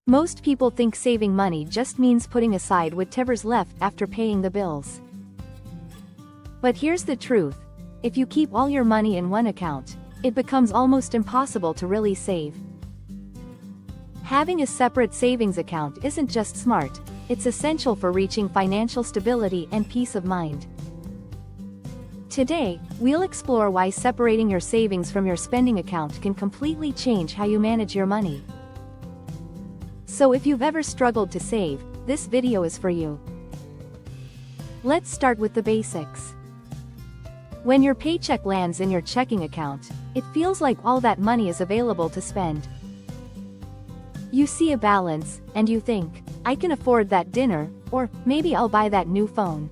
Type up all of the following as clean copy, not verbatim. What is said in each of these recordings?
Most people think saving money just means putting aside whatever's left after paying the bills. But here's the truth. If you keep all your money in one account, it becomes almost impossible to really save. Having a separate savings account isn't just smart, it's essential for reaching financial stability and peace of mind. Today, we'll explore why separating your savings from your spending account can completely change how you manage your money. So if you've ever struggled to save, this video is for you. Let's start with the basics. When your paycheck lands in your checking account, it feels like all that money is available to spend. You see a balance, and you think, I can afford that dinner, or maybe I'll buy that new phone.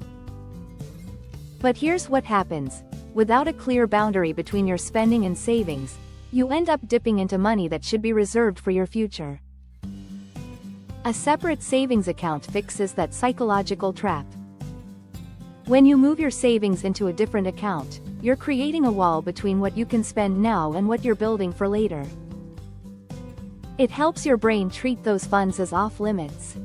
But here's what happens. Without a clear boundary between your spending and savings, you end up dipping into money that should be reserved for your future. A separate savings account fixes that psychological trap. When you move your savings into a different account, you're creating a wall between what you can spend now and what you're building for later. It helps your brain treat those funds as off-limits.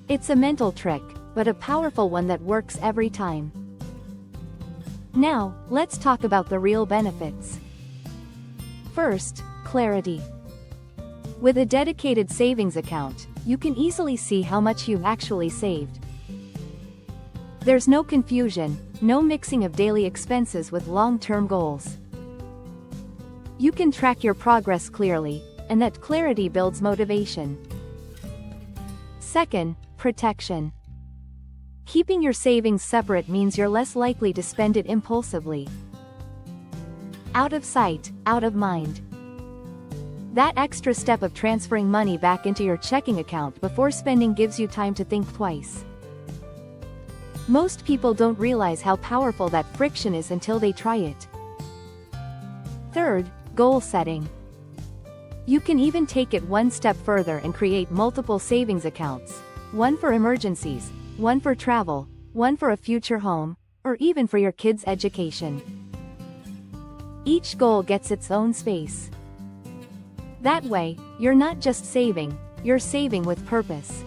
It's a mental trick, but a powerful one that works every time. Now, let's talk about the real benefits. First, clarity. With a dedicated savings account, you can easily see how much you've actually saved. There's no confusion, no mixing of daily expenses with long-term goals. You can track your progress clearly, and that clarity builds motivation. Second, protection. Keeping your savings separate means you're less likely to spend it impulsively. Out of sight, out of mind. That extra step of transferring money back into your checking account before spending gives you time to think twice. Most people don't realize how powerful that friction is until they try it. Third, goal setting. You can even take it one step further and create multiple savings accounts, one for emergencies, one for travel, one for a future home, or even for your kids' education. Each goal gets its own space. That way, you're not just saving, you're saving with purpose.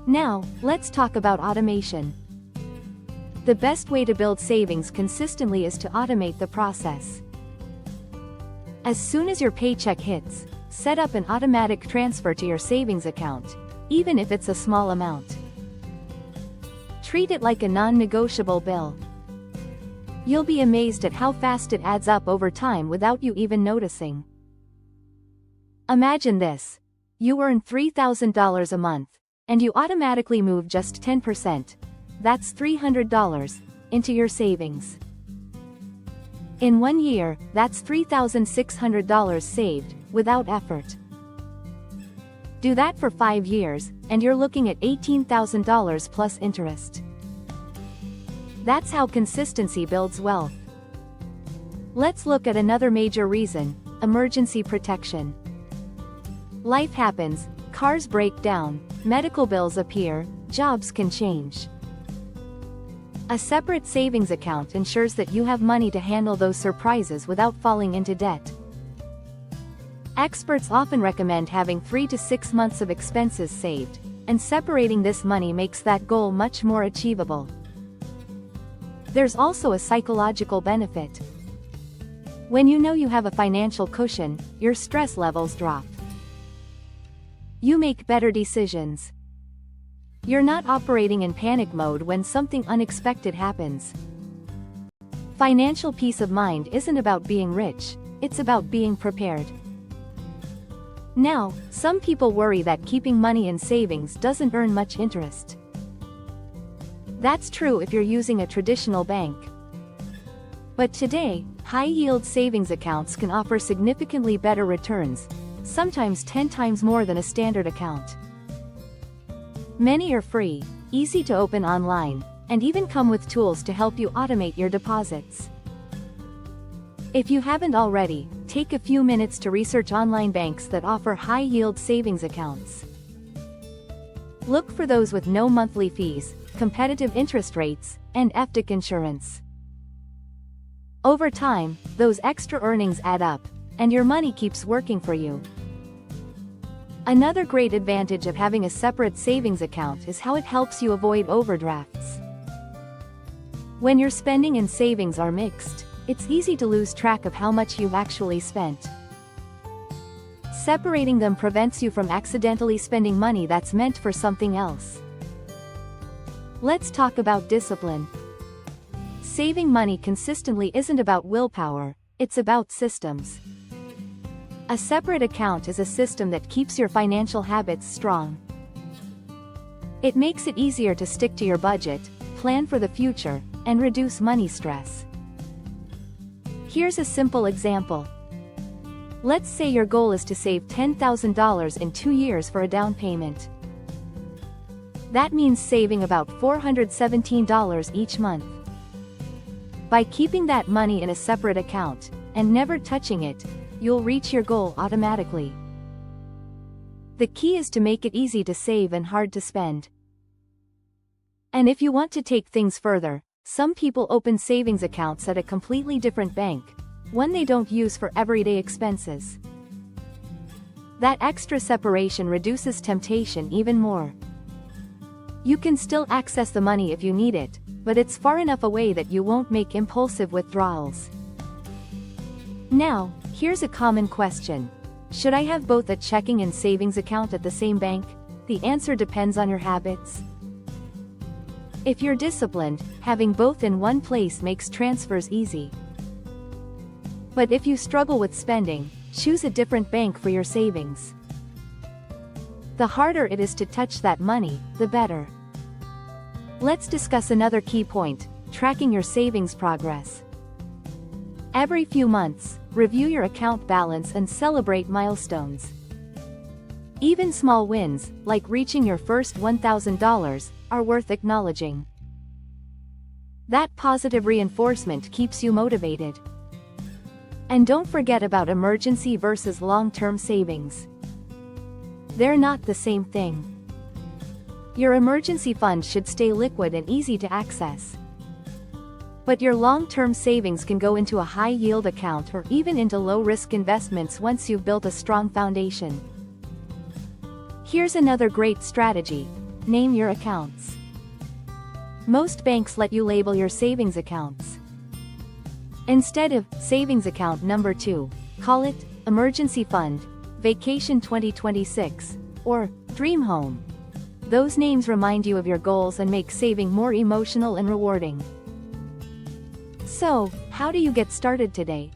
Now, let's talk about automation. The best way to build savings consistently is to automate the process. As soon as your paycheck hits, set up an automatic transfer to your savings account, even if it's a small amount. Treat it like a non-negotiable bill. You'll be amazed at how fast it adds up over time without you even noticing. Imagine this. You earn $3,000 a month, and you automatically move just 10%, that's $300, into your savings. In 1 year, that's $3,600 saved, without effort. Do that for 5 years, and you're looking at $18,000 plus interest. That's how consistency builds wealth. Let's look at another major reason: emergency protection. Life happens, cars break down, medical bills appear, jobs can change. A separate savings account ensures that you have money to handle those surprises without falling into debt. Experts often recommend having 3 to 6 months of expenses saved, and separating this money makes that goal much more achievable. There's also a psychological benefit. When you know you have a financial cushion, your stress levels drop. You make better decisions. You're not operating in panic mode when something unexpected happens. Financial peace of mind isn't about being rich, it's about being prepared. Now, some people worry that keeping money in savings doesn't earn much interest. That's true if you're using a traditional bank. But today, high-yield savings accounts can offer significantly better returns, sometimes 10 times more than a standard account. Many are free, easy to open online, and even come with tools to help you automate your deposits. If you haven't already, take a few minutes to research online banks that offer high-yield savings accounts. Look for those with no monthly fees, competitive interest rates, and FDIC insurance. Over time, those extra earnings add up, and your money keeps working for you. Another great advantage of having a separate savings account is how it helps you avoid overdrafts. When your spending and savings are mixed, it's easy to lose track of how much you've actually spent. Separating them prevents you from accidentally spending money that's meant for something else. Let's talk about discipline. Saving money consistently isn't about willpower, it's about systems. A separate account is a system that keeps your financial habits strong. It makes it easier to stick to your budget, plan for the future, and reduce money stress. Here's a simple example. Let's say your goal is to save $10,000 in 2 years for a down payment. That means saving about $417 each month. By keeping that money in a separate account, and never touching it, you'll reach your goal automatically. The key is to make it easy to save and hard to spend. And if you want to take things further, some people open savings accounts at a completely different bank, one they don't use for everyday expenses. That extra separation reduces temptation even more. You can still access the money if you need it, but it's far enough away that you won't make impulsive withdrawals. Now, here's a common question. Should I have both a checking and savings account at the same bank? The answer depends on your habits. If you're disciplined, having both in one place makes transfers easy. But if you struggle with spending, choose a different bank for your savings. The harder it is to touch that money, the better. Let's discuss another key point: tracking your savings progress. Every few months, review your account balance and celebrate milestones. Even small wins, like reaching your first $1,000, are worth acknowledging. That positive reinforcement keeps you motivated. And don't forget about emergency versus long-term savings. They're not the same thing. Your emergency fund should stay liquid and easy to access. But your long-term savings can go into a high-yield account or even into low-risk investments once you've built a strong foundation. Here's another great strategy: name your accounts. Most banks let you label your savings accounts. Instead of savings account number 2, call it emergency fund, vacation 2026, or dream home. Those names remind you of your goals and make saving more emotional and rewarding. So, how do you get started today?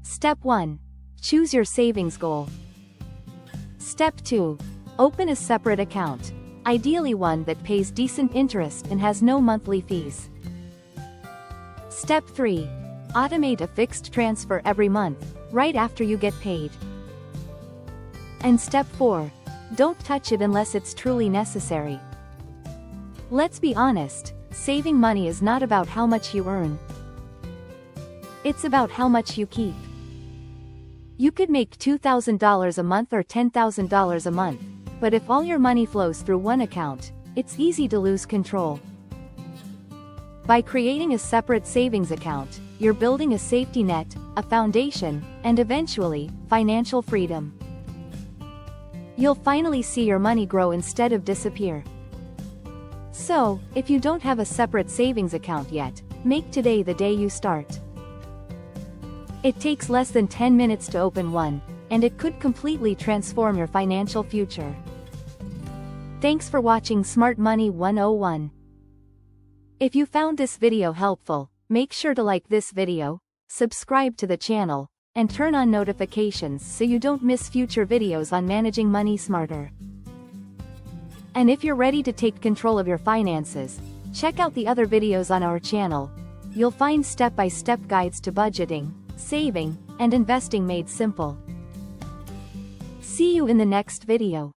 Step 1. Choose your savings goal. Step 2. Open a separate account, ideally one that pays decent interest and has no monthly fees. Step 3. Automate a fixed transfer every month, right after you get paid. And Step 4. Don't touch it unless it's truly necessary. Let's be honest, saving money is not about how much you earn. It's about how much you keep. You could make $2,000 a month or $10,000 a month, but if all your money flows through one account, it's easy to lose control. By creating a separate savings account, you're building a safety net, a foundation, and eventually, financial freedom. You'll finally see your money grow instead of disappear. So, if you don't have a separate savings account yet, make today the day you start. It takes less than 10 minutes to open one, and it could completely transform your financial future. Thanks for watching Smart Money 101. If you found this video helpful, make sure to like this video, subscribe to the channel, and turn on notifications so you don't miss future videos on managing money smarter. And if you're ready to take control of your finances, check out the other videos on our channel. You'll find step-by-step guides to budgeting, saving, and investing made simple. See you in the next video.